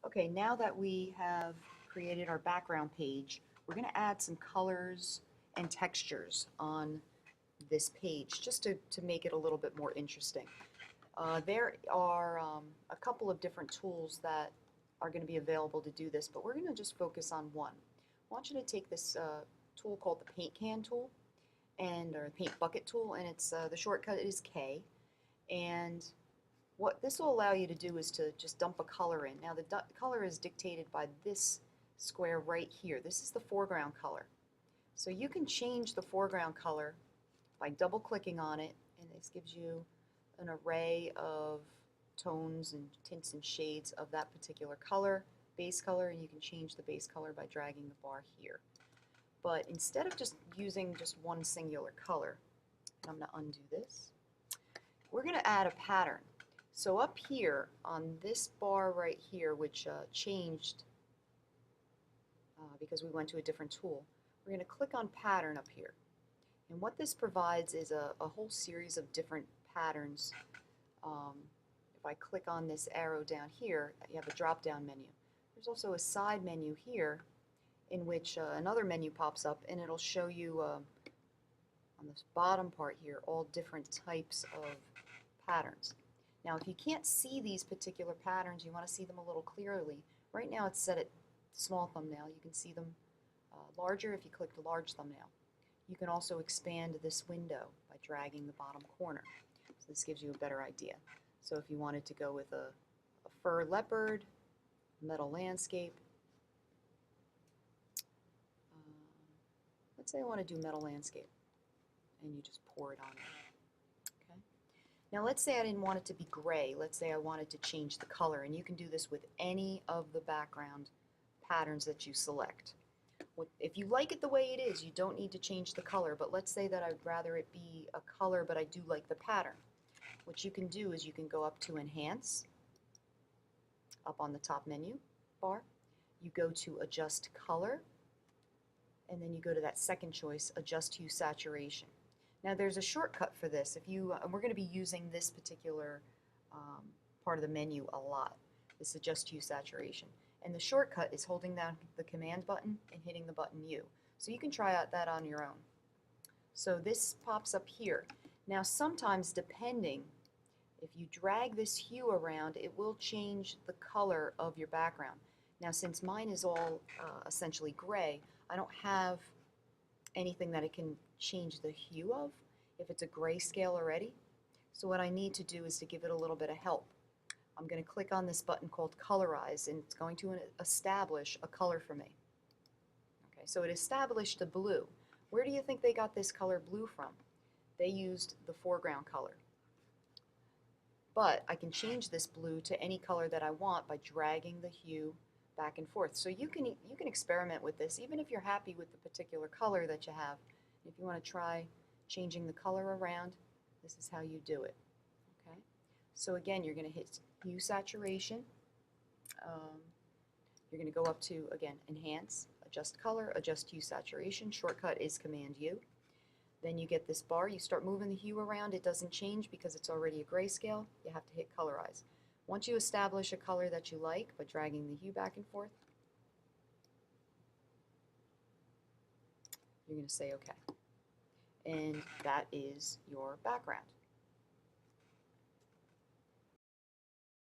Okay, now that we have created our background page, we're going to add some colors and textures on this page just to make it a little bit more interesting. There are a couple of different tools that are going to be available to do this, but we're going to just focus on one. I want you to take this tool called the Paint Can tool, or Paint Bucket tool, and it's the shortcut is K. And what this will allow you to do is to just dump a color in. Now the color is dictated by this square right here. This is the foreground color. So you can change the foreground color by double clicking on it, and this gives you an array of tones and tints and shades of that particular color, base color, and you can change the base color by dragging the bar here. But instead of just using just one singular color, I'm going to undo this, we're going to add a pattern. So up here on this bar right here, which changed because we went to a different tool, we're going to click on pattern up here. And what this provides is a whole series of different patterns. If I click on this arrow down here, you have a drop-down menu. There's also a side menu here in which another menu pops up, and it'll show you on this bottom part here all different types of patterns. Now if you can't see these particular patterns, you want to see them a little clearly. Right now it's set at small thumbnail. You can see them larger if you click the large thumbnail. You can also expand this window by dragging the bottom corner. So this gives you a better idea. So if you wanted to go with a fur leopard, metal landscape, let's say I want to do metal landscape, and you just pour it on there. Now let's say I didn't want it to be gray. Let's say I wanted to change the color, and you can do this with any of the background patterns that you select. If you like it the way it is, you don't need to change the color, but let's say that I'd rather it be a color, but I do like the pattern. What you can do is you can go up to Enhance, up on the top menu bar. You go to Adjust Color, and then you go to that second choice, Adjust Hue Saturation. Now there's a shortcut for this. We're going to be using this particular part of the menu a lot, this Adjust Hue Saturation. And the shortcut is holding down the Command button and hitting the button U. So you can try out that on your own. So this pops up here. Now sometimes, depending, if you drag this hue around, it will change the color of your background. Now since mine is all essentially gray, I don't have anything that it can change the hue of if it's a grayscale already. So what I need to do is to give it a little bit of help. I'm going to click on this button called Colorize, and it's going to establish a color for me. Okay, so it established a blue. Where do you think they got this color blue from? They used the foreground color. But I can change this blue to any color that I want by dragging the hue back and forth. So you can experiment with this, even if you're happy with the particular color that you have. If you want to try changing the color around, this is how you do it. Okay. So again, you're going to hit Hue Saturation. You're going to go up to, again, Enhance, Adjust Color, Adjust Hue Saturation. Shortcut is Command U. Then you get this bar. You start moving the hue around. It doesn't change because it's already a grayscale. You have to hit Colorize. Once you establish a color that you like by dragging the hue back and forth, you're going to say OK. And that is your background.